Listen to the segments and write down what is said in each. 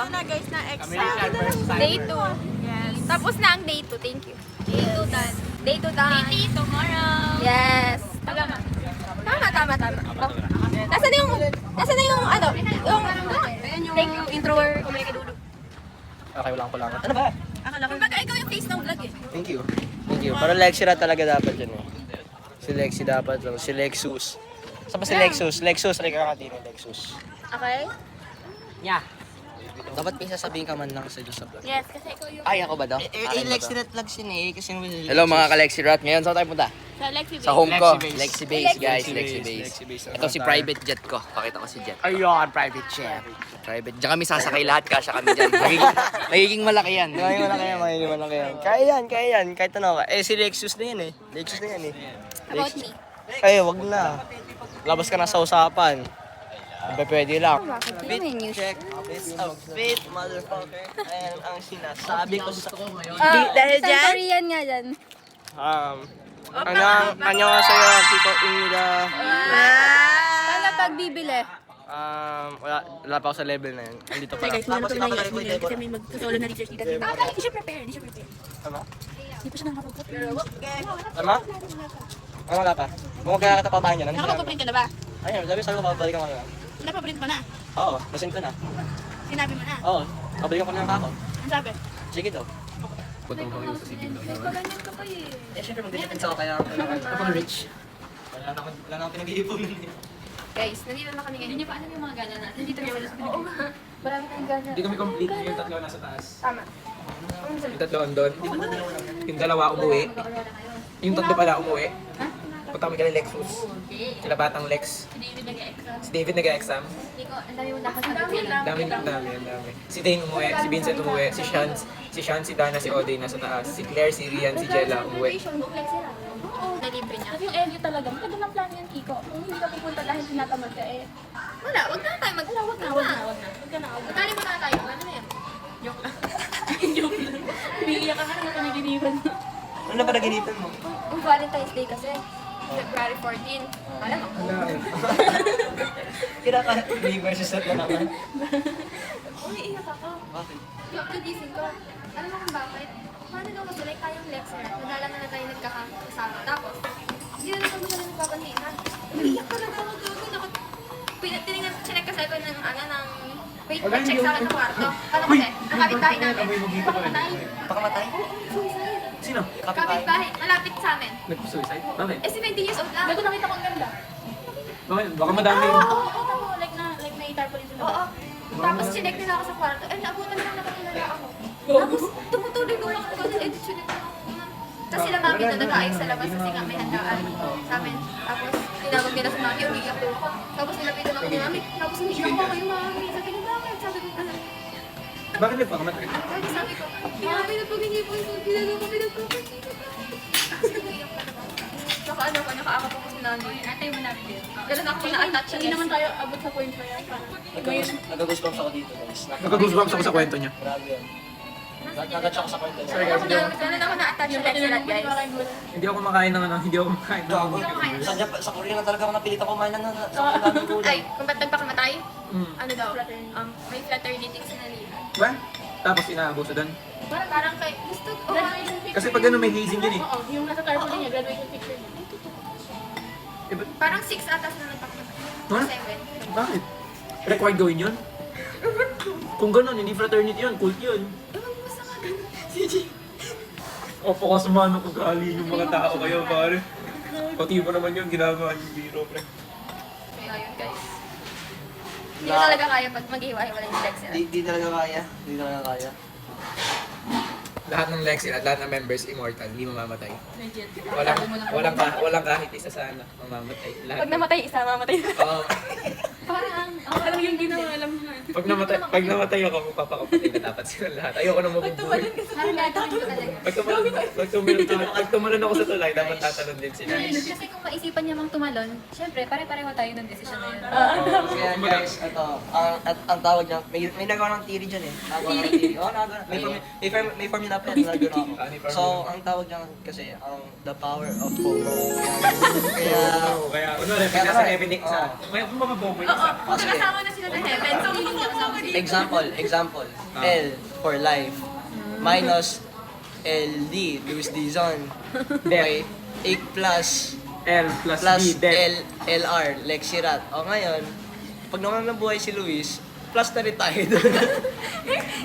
na guys na exam. Day 2. Yes. Tapos na ang day 2. Thank you. Day 2 done. Day 2 done. Day 3 tomorrow. Yes. Tama. Oh. Nasaan na yung ano? Yung introvert. Okay, wala akong Ano ba? Kumbaga ikaw yung face ng vlog eh. Thank you. Pero Lexi na talaga dapat yun eh. Si Lexi dapat lang. Si Lexus. Saan ba si Lexus? Lexus, rekakati ni Lexus. Okay? Yeah. Dapat may sasabihin ka man lang sa Diyos sa vlog. Yes, kasi ikaw yung... Ay, ako ba daw? Lexi Rat Vlogs yun eh. Kasi Hello mga ka-Lexi Rat. Ngayon, saan tayo punta? Sa Lexi Sa home ko. Lexi Lexi Base, guys. Lexi Base. Ito si private jet ko. Pakita ko si jet. Ayun, private jet. Private. Diyan kami sasakay lahat. Kasya kami dyan. Magiging malaki yan. Magiging malaki yan. Kaya yan. Kahit ano ka. Eh, si Lexus na yan eh. About me. Ay, wag na. Labas ka na sa usapan. Pwede lang. Bakit? Ano yung news? Check this outfit, motherfucker. Ayan ang sinasabi ko sa... Dahil dyan? Korean nga dyan. Annyeonghaseyo, Kiko Inida. Paano pagbibili? Wala pa ako sa level na yun. Andito pa lang. Guys, meron pa may email kasi may mag-solo na research dito. Hindi siya prepare. Tama? Hindi pa siya nakapag-prepare. Tama? Wala pa. Kung kaya katapabahan yan, ano siya? Nakapag-print ka na ba? Ayun, sabi sa'yo, babalik ka nga. Napaprint pa na. Oo, nasend ko na. Sinabi mo na. Oo, babalik ko na ako. Ang sabi? Sige to. Ganyan ka pa eh. Eh, syempre mag-depends ako kaya ako rich. Wala na akong pinag-iipunan eh. Guys, nandito na kami ngayon. Hindi niyo pa alam yung mga gana natin. Nandito kami wala sa Oo nga. Marami tayong gana. Hindi kami complete yung tatlo nasa taas. Tama. Yung tatlo andun. Yung dalawa umuwi. Yung tatlo pala umuwi. Punta kami kay Lexus. Sila batang Lex. Si David nag-exam. Hindi ko, ang dami yung lakas na Dami. Si Dane umuwi, si Vincent umuwi, si Sean, si Dana, si Oday nasa taas. Si Claire, si Rian, si Jella umuwi. Nalibre niya. Kasi yung LU talaga, matagal ng plano yan, Kiko. Kung hindi ka pupunta dahil tinatamad ka eh. Wala, wag na tayo mag... Wag na. Wag ka na. Magkali mo na tayo. Ano na yan? Joke lang. Umiiyak ka nga naman panaginipan mo. Ano na ba naginipan mo? Yung Valentine's Day kasi. February 14. Alam mo? Kinaka-3 versus na naman. Umiiyak ako. Bakit? Yung kagising ko. Alam mo kung bakit? Paano daw kasi like tayong lecturer, nagalaman na tayo nagkakasama. Tapos, hindi na naman masyadong nagpapansin ha. Umiiyak talaga ako doon. Tinignan, chinek kasi ako ng wait, check sa akin ng kwarto. Ano kasi? Ang kapitbahay namin. Pakamatay. Pakamatay? Suicide. Sino? Kapitbahay. Malapit sa amin. Nag-suicide? Bakit? Eh, 17 years old lang. Bago nakita ko ang ganda. Bakit? Baka madami. Oo, like na-tarpaulin sa Oo. labas. Tapos chinek nila ako sa kwarto. Eh, naabutan lang nakanilala ako. Tapos tumutuloy doon ako ng edit yun. Tapos sila mami na nag-aayos sa labas kasi nga may handaan sa amin. Tapos tinawag nila sa mami, umiiyak doon ako. Tapos nilapitan ako ni mami. Tapos umiiyak ako kay mami. Sabi ko, bakit? Sabi ko, Bakit nagpakamatay? Tapos sabi ko, mami na pag hindi po yung ginagawa ko, pinagpapagin ko. Tapos umiiyak ka naman. Nakaakap ako si nanay. Atay mo namin din. Ganun ako na-attach siya. Hindi naman tayo abot sa point na yan. Nag-goosebumps ako dito guys. Nagka-goosebumps ako sa kwento niya. Grabe yan. Nag-touch ako sa kwento. Ganun ako na-attach siya like guys. Hindi ako kumakain ng hindi ako kumakain ng Sa Korea na talaga ako napilitan kumain ng daming gulay. Ay, kung ba't nagpakamatay? Mm. Ano daw? May fraternity sa nalila. Ba? Tapos inaabuso doon. Parang kay, gusto ko. Graduation picture. Kasi pag ano may hazing yun eh. Oo, yung nasa tarpaulin niya, graduation picture niya. Parang 6 atas na nagpakamatay. Huh? 7. Bakit? Required gawin yun? Kung ganun, hindi fraternity yun, cult yun. Ewan mo sa mga Opo ka sumano kung galing yung mga tao kayo, pare. Pati mo naman yun, ginagawa yung biro, pre. Kaya yun guys. Hindi ko talaga kaya pag maghiwa-hiwala yung legs nila. Di talaga kaya. Lahat ng Lexi at lahat ng members immortal, hindi mamamatay. Legit. Walang kahit isa sana mamamatay. Lahat. Pag namatay, isa mamatay. Oo. Parang, Alam yung ginawa, alam mo. Pag namatay ako, magpapakapatid na dapat sila lahat. Ayoko na mabubuhay. parang gagawin ko talaga. Pag tumalon ako sa tulay, dapat tatalon din sila. Kasi kung maisipan niya mang tumalon, syempre, pare-pareho tayo ng desisyon na yun. Kaya guys, ito, ang tawag niya, may nagawa ng theory dyan eh. Nagawa ng theory. Oo, nagawa. May formula pa yan, nagawa ako. So, ang tawag niya kasi, the power of FOMO. Kaya, ano rin, nasa Epic sa... May mga bobo yung isa. Nakasama na sila sa heaven, so hindi niya kasama sila. Example. L for life. Minus LD, Luis Dizon. Okay. 8 plus L plus plus D, death. LR, Lexirat. O ngayon, pag naman nabuhay si Luis, plus na rin tayo doon.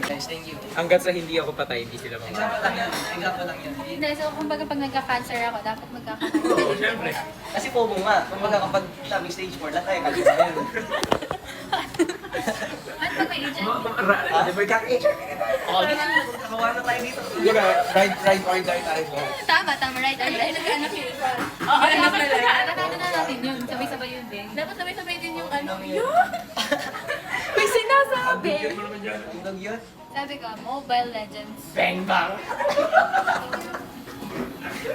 Guys, thank you. Hanggat sa hindi ako patay, hindi sila mamamatay. Example lang yan. Example lang yan. Hindi, so kumbaga pag nagka-cancer ako, dapat Oo, magkaka-cancer. syempre. Kasi pogo nga. Kumbaga kapag sabi stage 4, lahat tayo kalisa ngayon. Ano pag may agent? Never got O, kakawa na tayo dito. Diba, ride or die tayo. Tama, right. Ay, nagkaanak yun. Oo, dapat Nakano na natin yun. Sabay-sabay yun din. Dapat sabay-sabay din yung ano. Yun! May sinasabi! Tugtog yun. Sabi ko, Mobile Legends. Bang bang!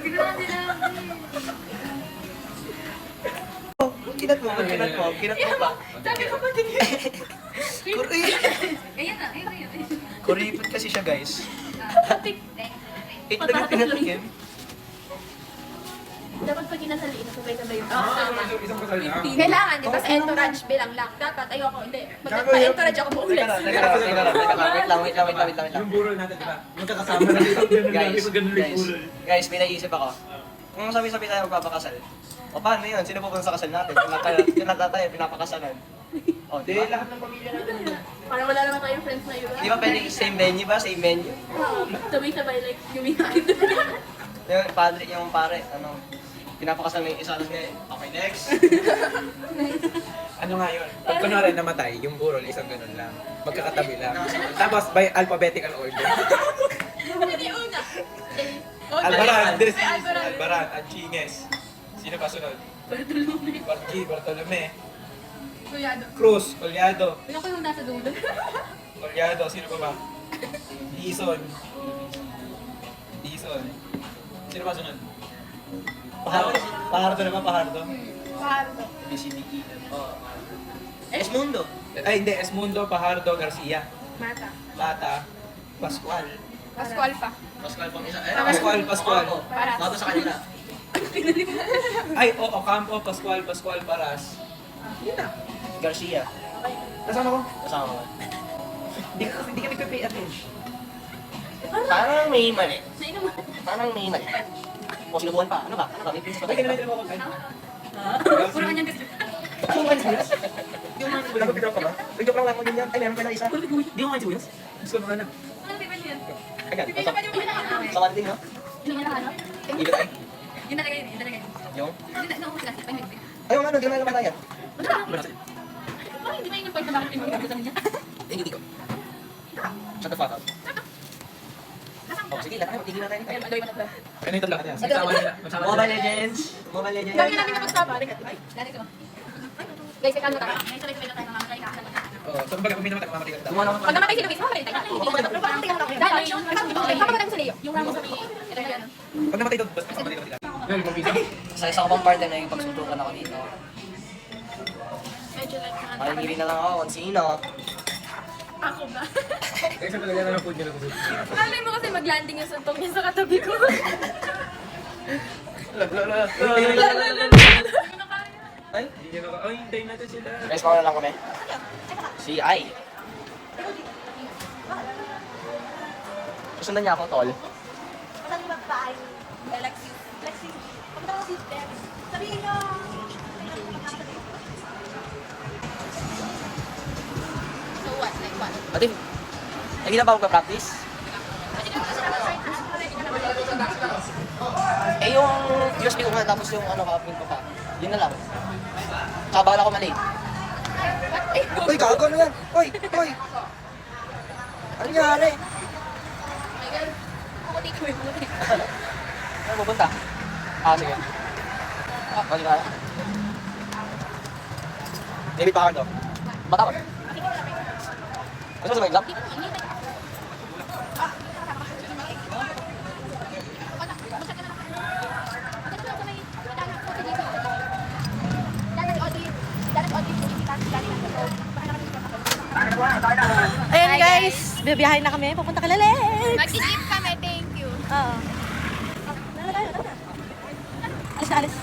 Bigla din natin. Kinat mo pa. Sabi ko pa din yun. Ayan na. Kuripot kasi siya, guys. Patik. Ito na yung pinatikim. Dapat pag kinasaliin, sabay-sabay yun. Oo, tama. Isang kasal na. Kailangan, di ba sa entourage bilang lang. Dapat, ayoko, hindi. Magpa-entourage ako maulit. Teka lang. Wait lang. Yung burol natin, diba? Magkakasama na dito. Guys, may naisip ako. Kung sabi-sabi tayo magpapakasal, o paano yun? Sino pupunta sa kasal natin? Tinatay tayo, pinapakasalan. O, di ba? Lahat ng pamilya natin. Para wala naman tayong friends na yun. Di ba pwede same venue ba? Same venue? Sabay-sabay, like, yuminakit. Yung padre, yung pare, ano, pinapakasal na yung isa. Tapos ngayon, okay, next. Ano nga yun? Pag kunwari namatay, yung burol, isang ganun lang. Magkakatabi lang. Tapos by alphabetical order. Ano yung una? Albaran, Albaran, Anchines. Sino pa sunod? Bartolome. Kuyado. Cruz, Colyado. Ano ko yung nasa dulo? Colyado, sino pa ba? Dizon. Sino pa sunod? Pahardo naman, Pahardo. Pahardo. B, C, D, E, F. Oh. Esmundo. Ay, hindi. Esmundo, Pahardo, Garcia. Mata. Bata, Pascual. Pascual pa. Pascual pang isa. Pascual. Oo. Bago sa kanila. Ay, Ocampo, Pascual, Paras. Yun na. Garcia. Nasaan ako? Kasama mo. Hindi ka nagpe-pay attention. Parang may mali. O, sinubuhan pa. Ano ba? May prinsip pa Bakit tayo. naman ako kayo? Puro kanyang kasi. Yung mga sibuyas? Yung mga sibuyas. Nagpapitaw ka ba? Nag-joke lang ako din yan. Ay, meron pa na isa. Di mo mga sibuyas? Gusto mo na. Ano favorite yun? Ayan. Pipili pa yung pinaka-ano. Sa one thing, no? Yung pinaka-ano? Ibig tayo. Yun talaga yun. Yung? Hindi na, naubos kasi. Ay, hindi. Ayaw nga, hindi naman naman tayo. Bakit hindi ba yung point na bakit pinag-usapan niya? Hindi ko. Shut the fuck up. Oh, sige, lahat tayo. Tigil na tayo. Ayun, adoy pa na ba? Ano yung tatlo natin? Magsama nila. Mobile Legends. Mobile Dami Legends. namin napag-usapan. Dali ko. Guys, kaya ano tayo? Guys, sabay-sabay na tayo mamamatay ka. Oo, so kumbaga kung may namatay, mamamatay ka tayo. Gumawa Pag namatay si Luis, mamamatay tayo. Dali, yung papamatay mo si Leo. Yung ramo sa may... Ito na yan. Pag namatay doon, basta mamatay ka tayo. Ngayon, kumisa. Sa isa ko pang part na yung pagsutukan ako dito. Medyo like na... Makikiri na lang ako kung sino. Ako ba? Kaya sa talaga na food nyo na kusog. Malay mo kasi mag-landing yung suntok niya sa katabi ko. Ay, Hindi nyo na... Ay, hintayin natin sila. guys, mawala lang kami. Si Ai. Susundan niya ako, tol. Saan ba pa ay? Lexi. Pagkita ko si Steph. Sabihin nyo. So what? Like what? Ate, lagi na ba magpa-practice? Eh, yung USB ko nga, tapos yung ano, kapin ko pa. Yun na lang. Tsaka baka ako mali. Uy, gago na yan! Uy! Ano nangyari? Ano pupunta? Sige. Ano ka? David Pacardo. Bata ko. Ano sa may exam? Ayan guys, bibiyahin na kami. Papunta ka Alex. Mag-skip kami, thank you. Oo. Alis.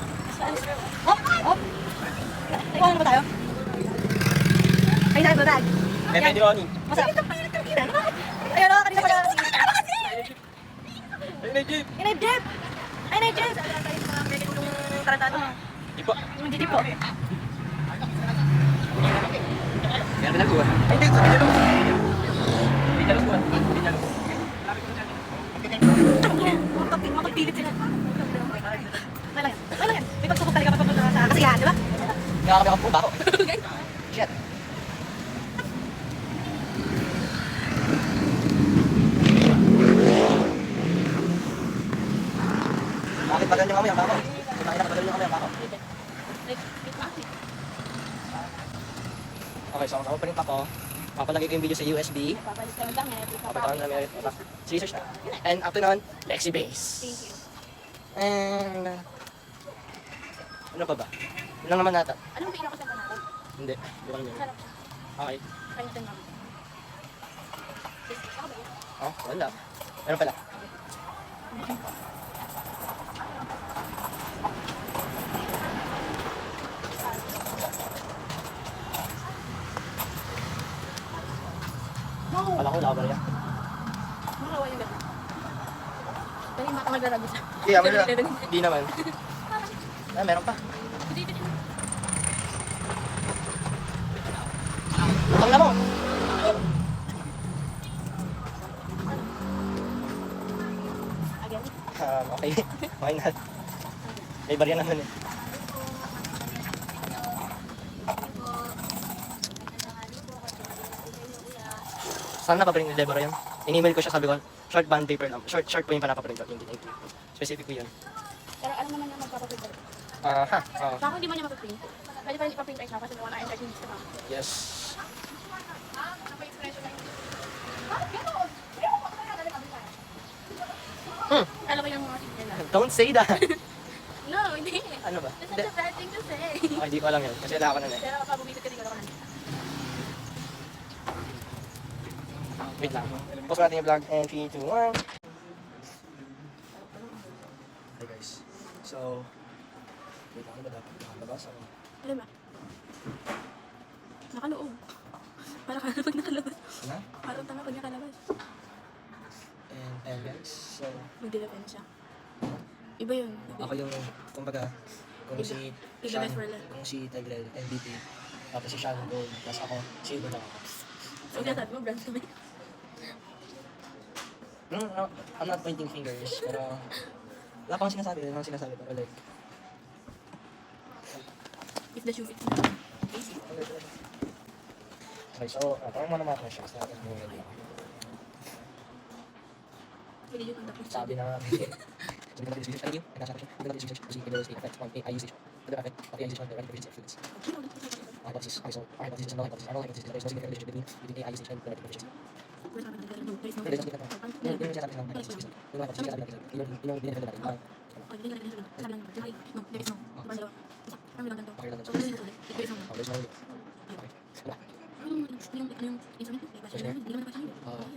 Hop. Iwanan ba tayo? Ay, tayo ba, Dad? Medyo Ronnie. Masarap. Ayun o, kanina pala. Ayun, Jeep. Inay, Jeff! Ay, Inay, Jeff! Tarantado. Ipo. Yung Jeep po. Yan, pinagkuhan. Ay, hindi. Pinagkuhan. Makapagpilit sila. Wala yan. Wala yan. May pagsubok talaga papunta sa kasiyahan, di ba? Kaya kami ako po bako. Shit. Bakit bagal niyo kami ang bako? Bakit bagal niyo kami ang bako? Okay, so ako pa rin pa ko. Papalagay ko yung video sa USB. Papalitan namin scissors na. And after nun, Lexi Base. Thank you. And ano pa ba? Yun lang naman nata. Anong pinakasenta natin? Hindi. Hindi ko alam yun. Sarap. Okay. Kain din namin. Oh, wala. Meron pala. Wala ko laban niya. Makawa yung gano'n. Dali mata maglarago siya. Hindi, hindi naman. Ah, meron pa. Ang lamo! Again? Okay. Why not? May barya naman eh. Saan napaprint ni Deborah yun? In-email ko siya, sabi ko, short band paper lang. Short po yung panapaprint ko. Hindi. Specific ko yun. Pero alam naman niya magpapaprint. Ha. Baka hindi man niya mapaprint. Pwede pa rin ipaprint ay siya kasi wala ang entertainment ka. Yes. Alam mo yung mga sige nila. Don't say that. No, hindi. Ano ba? That's such a bad thing to say. Ay, di ko alam yun. Kasi wala ako nun eh. Pero kapag bumisit ka din, gano'n ka na. Wait lang. Pause natin yung vlog. And 3, 2, 1. Hey guys. So, wait lang. Ano ba dapat? Nakalabas ako. Alam ba? Nakaloob. Para ka na pag nakalabas. Ano? Parang tanga pag nakalabas. And guys. So, Magdidepend siya. Iba yun. ako yung, kumbaga, kung si Iba Sean, best friend. kung si Tigrel, MVP, tapos si Sean Gold, tapos ako, silver lang ako. So, sabi mo, brands kami. No, I'm not pointing fingers, pero wala pa akong sinasabi, pero like, If the shoe fits na. Easy. okay, so, parang mga naman questions natin ngayon. Pwede yung tapos. Sabi na, sabi na this thank you, and nasa siya, sabi na this kasi it will affect on AI usage, the effect of AI usage on the efficiency of fluids. Hypothesis, okay, so our hypothesis and null hypothesis, our null hypothesis is that there is no significant relationship between AI usage and the efficiency. There is no significant yung sinasabi ng hypothesis, yung hypothesis sinasabi natin, yung binefit natin, Okay, okay lang so, natin. there is no. Oh, there's no really. Okay, wala.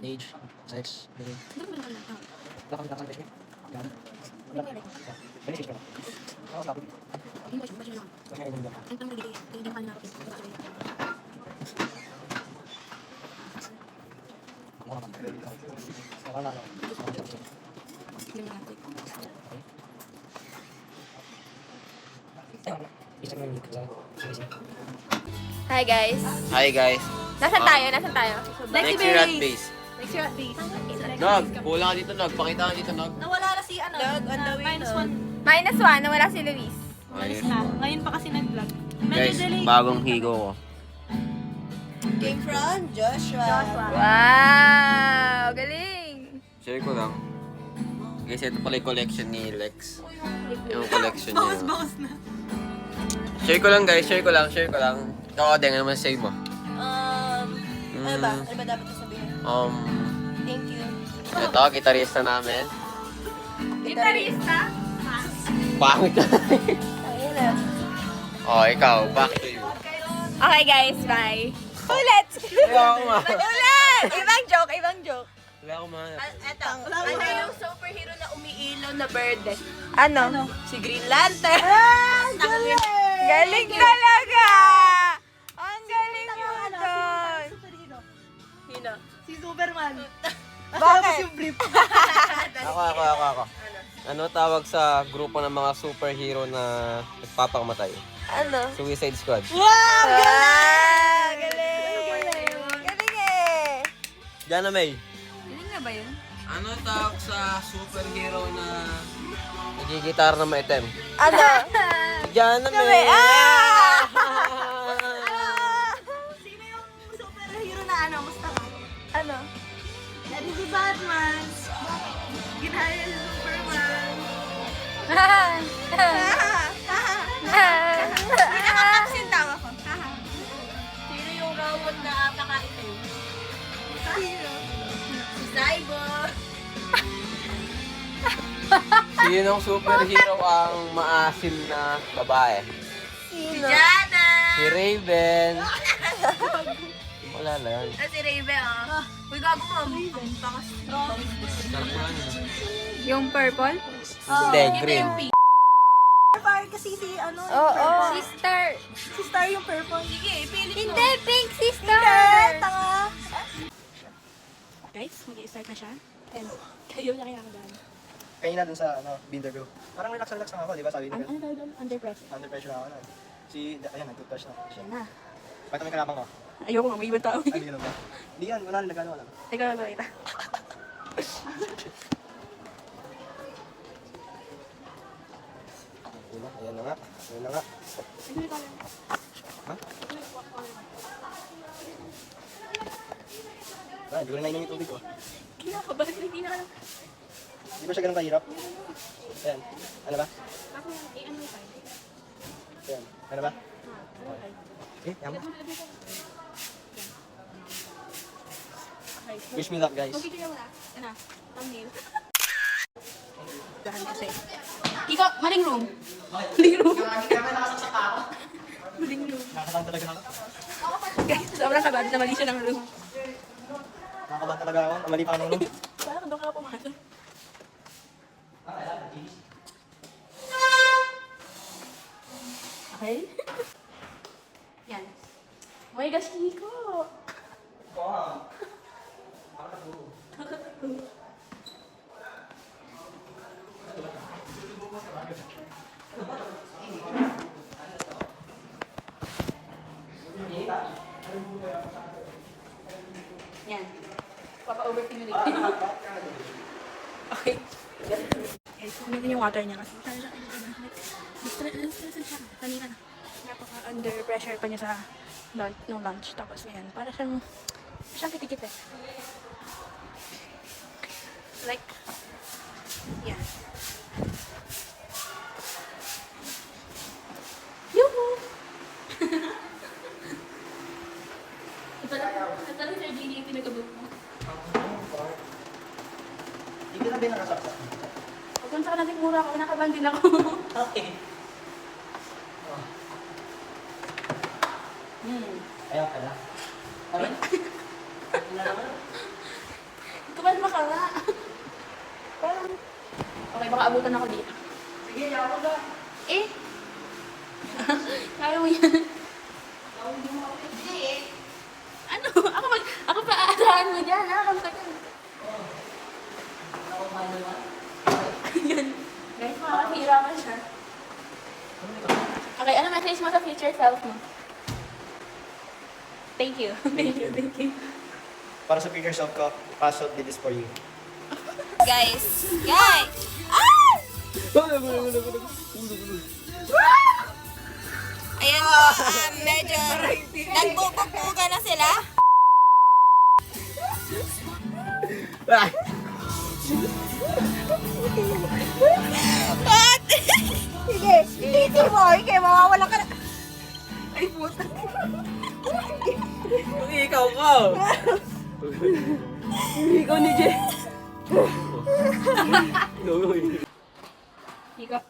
Age, sex, living. Wala kang nakasal niya? Gano'n? Wala ka. Finish ko na. Ako sa akin. Kasi ayun lang. Wala ka. Instagram link sa Facebook. Hi guys. Hi guys. Nasaan tayo? Nasaan tayo? Next year at base. Next year at base. Nog, kulang ka dito, Nog. Pakita ka dito, Nog. Nawala na si ano. Vlog on the way. -1, nawala si Luis. Malis na. Ngayon pa kasi nag-vlog. Guys, bagong higo ko. Came from Joshua. Wow! Galing! Share ko lang. Guys, ito pala yung collection ni Lex. Yung collection niya. Bawas na. Share ko lang guys, share ko lang. Ikaw, Odeng, ano man sa'yo mo? Ano ba? Ano ba dapat sabihin? Thank you. Ito, gitarista namin. Gitarista? Pangit na. Ayun na. Oh, ikaw, bakit kayo? Okay guys, bye. Ulit! Wala ako ma. Ulit! Ibang joke. Wala ako ma. Eto. Ano yung superhero na umiilaw na bird? Ano? Si Green Lantern. Galing talaga! Ang galing mo doon! Sino? Si Superman. Bakit? Yung brief. Ako. Ano tawag sa grupo ng mga superhero na nagpapakamatay? Ano? Suicide Squad. Wow! Galing! Galing eh! Jana May. Galing na ba yun? Ano tawag sa superhero na nagigitar na maitim? Ano? Jana Kami! May. Sino yung superhero na ano? Musta ka? Ano? Daddy si Batman. Ginaya si Superman. Pinaka-taps yung tawa ko. Sino yung robot na apakaitim? Sino? Si Cyborg! Sinong superhero ang maasim na babae? Si Jana! Si Raven. Wala na yan. Si Raven, ah. Uy, gago mo. Ang bakas. Sarap na yun. Yung purple? Hindi, green. Fire kasi si ano? Oo. Si Star. Si Star yung purple. Sige, pili mo. Hindi, pink si Hindi, Star. tanga. Guys, mag-i-start na siya. And kayo na kinakabahan. Kanina dun sa Bindergo. Parang relax lang ako, di ba? Sabi Ano tawag doon? Under pressure. Under pressure na ako nun. Ayan, nag-toothbrush na. Siya. Na. Pati may kalapang ko. Ayoko nga, may ibang tao. Ay, ganun ba? Hindi yan, wala rin nagano lang. Ikaw na ba kita? Ayan na nga. Ayan na nga. Ha? Ah, hindi ko na nainom yung tubig ko. Kinakabahan, hindi na ka lang. Di ba siya ganun kahirap? Ayan. Ano ba? Ako, ano yung time? Ayan. Ano ba? Okay, yama. Wish me luck, guys. Okay, kaya wala. Ano? Thumbnail. Dahan kasi. Iko, maling room. Maling room. Maling room. Nakakabahan talaga ako. Guys, sobrang kabado na mali siya ng room. Nakakabahan talaga ako. Mali pa ka ng room. Parang doon ka pumasok. Okay? Yan. Oh my gosh, Kiko! Yan. Papa-overstimulate. Okay. Guys, kunin yung water niya kasi sana siya distress siya. Kanina na. Napaka-under pressure pa niya sa nung lunch. Tapos yan, para siyang kitikit eh. Like, yan. Yuhu! Ito lang Sir Dini yung pinag-abot mo. Hindi ko na ba yung nakasaksak? Huwag kang saka natin mura ako, nakaban din ako. Okay. Ayaw pala. Aray? Kumalma ka nga. Okay, baka abutan ako dito. Sige, ayaw ko ba? Eh! Kaya mo yan. Ano? Ako pa aarahan mo dyan, ha? Kamusta ka? Yan. Guys, makakahirapan siya. Okay, ano message mo sa future self mo? Thank you. Thank you. Para sa future self ko, pass out did this for you. Guys! Guys! Ah! Ayan po, medyo nagbubugbuga na sila. What? Sige, ilitin mo. Sige, mawawala ka na. Ay, puta. Ikaw ka! Ikaw ni Jay. Ikaw.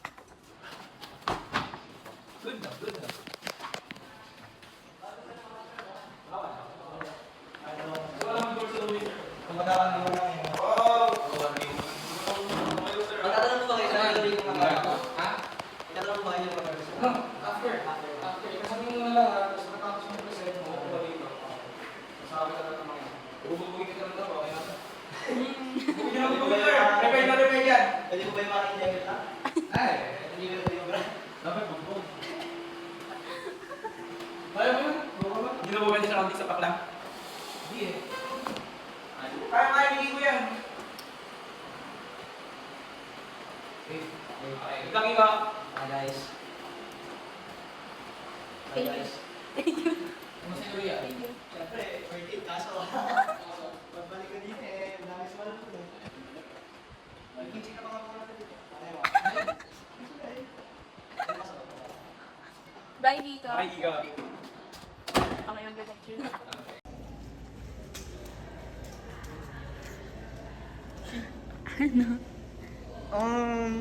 Magtatanong mo ba kayo sa mga gawin ng mga ha? Magtatanong mo ba kayo ng mga After. Kasi mo na lang, tapos matapos mo present mo, ako dito. Sabi ka na naman. Repair na repair yan. Pwede ko ba yung makinig na? Ay. Hindi ko ba yung bra? Dapat magbog. Kaya mo yun? Hindi na bumalik sa counting sa paklang? Hindi eh. Kaya hindi ko yan. Okay. Itang iba. Hi guys. Hi guys. Kumusta yung Ria? Siyempre, 48 kaso. Pagbalik ko din eh, dami sa wala ko eh. Mag-kitchen ka pa nga muna dito. Bye, Nico. Ay, ikaw. Okay, yung good lecture.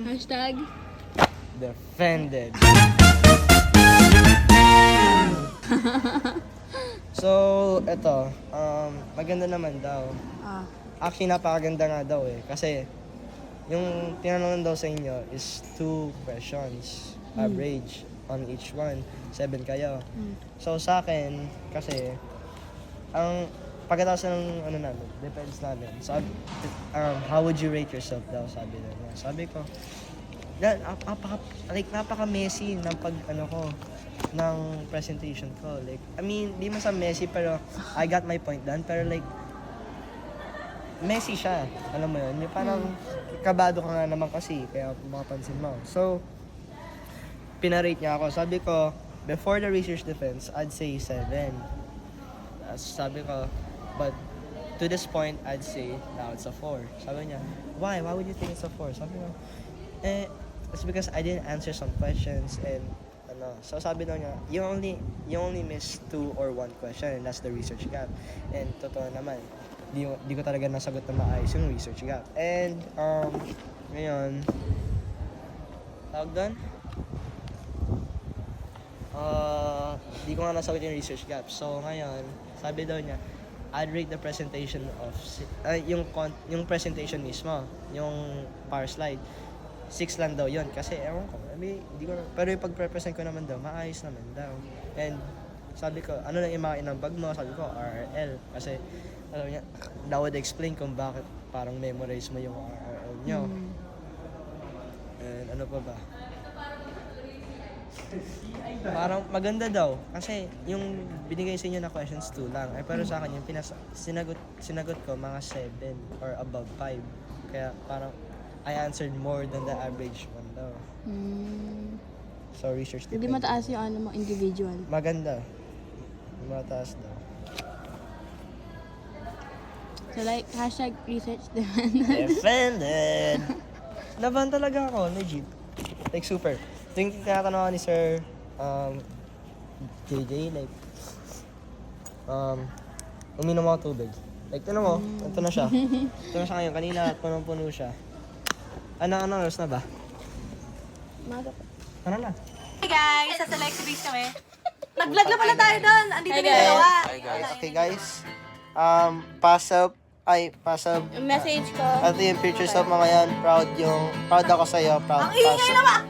Hashtag. Defended. So, eto, maganda naman daw. Actually, napakaganda nga daw eh. Kasi, yung tinanong daw sa inyo is 2 questions. Average on each one. 7 kayo. So, sa akin, kasi, ang pagkatapos ng ano namin, depends namin. So, how would you rate yourself daw, sabi nila. Sabi ko, napaka-messy ng ng presentation ko. Like, I mean, di man sa messy, pero I got my point done. Pero like, messy siya. Alam mo yun? Yung parang kabado ka nga naman kasi, kaya makapansin mo. So, pinarate niya ako. Sabi ko, before the research defense, I'd say 7. Sabi ko, but to this point, I'd say now it's a 4. Sabi niya, why? Why would you think it's a 4? Sabi ko, it's because I didn't answer some questions and so sabi daw niya, you only missed 2 or 1 question and that's the research gap. And totoo naman, di ko talaga nasagot na maayos yung research gap. And ngayon, tawag doon? Di ko nga nasagot yung research gap. So ngayon, sabi daw niya, I'd rate the presentation of yung presentation mismo, yung power slide. 6 lang daw yun kasi ewan ko, hindi ko, pero yung pag-represent ko naman daw, maayos naman daw. And sabi ko, ano lang yung mga inambag mo? Sabi ko, RRL. Kasi alam niya, that would explain kung bakit parang memorize mo yung RRL nyo. And ano pa ba? Parang maganda daw kasi yung binigay sa inyo na questions 2 lang. Pero sa akin yung sinagot ko mga 7 or above 5. Kaya parang I answered more than the average one daw. So research Hindi dependent. mataas yung ano mo, individual. Maganda. Mataas daw. So like, hashtag research defended. Defended! Laban talaga ako, legit. Like super. Yung tinatanong ako ni Sir JJ, like, uminom ako tubig. Like, tinan mo, ito na siya. Ito na siya ngayon. Kanina, punong-puno siya. Ano, oras na ba? Ano na? Hey guys, sa Select Base kami. Nag-vlog na pala tayo doon. Andito na yung dalawa. Okay guys. Pass up. Message ko. Ito yung pictures of mga yan. Proud ako sa'yo. Ang ingay naman!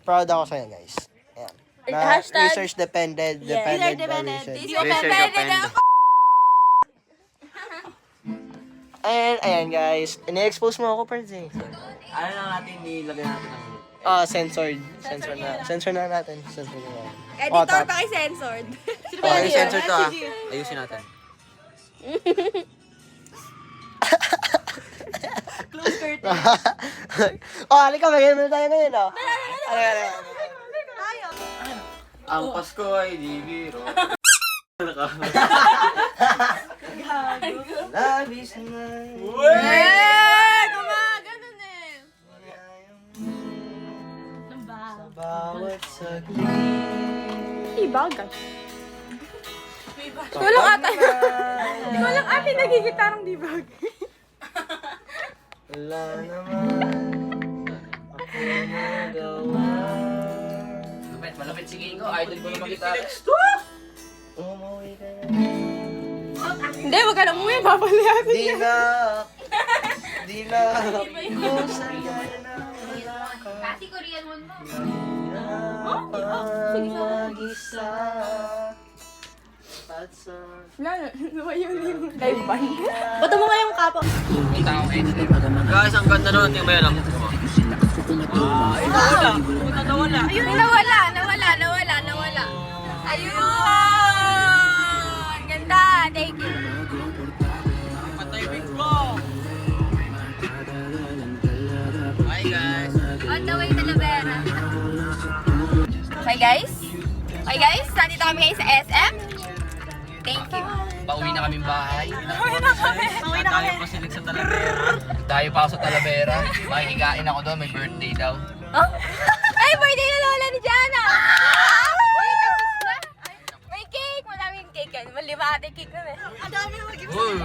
Proud ako sa'yo guys. Ayan. Na Hashtag- research depended. Research Depended by dependent. research. Hindi dependent ako. And ayan guys. Ini-expose mo ako, Perds eh. Ano lang natin, nilagay natin ng... Censored. Censor na natin. Censor na natin. Editor pa kay censored. Okay, censor to ah. Ayusin natin. Close curtain. Halika, magiging muna tayo ngayon, oh. Tayo. Ang Pasko ay di biro. Labis na. Gumaganon eh. Sa bawat saglit. Ibagay. Ikaw lang ata. Ikaw lang ata nagigitarang dibag. Wala naman ako magawa. Malapit si King ko, idol ko na mag-gitara. Umuwi ka na. Hindi, wag ka na umuwi. Papalayasin Di na kung saan ka na wala ka. Kasi Korean one mo. Hirapang mag-isa. Wala na. Lumayo na yung live band. Bato mo nga yung kapo. Guys, ang ganda nun. Tingnan mo yan lang. Nawala. Ayun! Ganda! Thank you. Hi guys. On the way to Lavera. Okay guys? Nandito kami ngayon sa SM. Thank you. Pauwi na kaming bahay. Pauwi na kami. Tayo pa sinig sa Talavera. Tayo pa ako sa Talavera. Makikikain ako doon, may birthday daw. Oh? Ay, birthday na lola ni Jana! Uy, tapos na. May cake! Maraming cake yan. Malima ate cake na eh. Uy!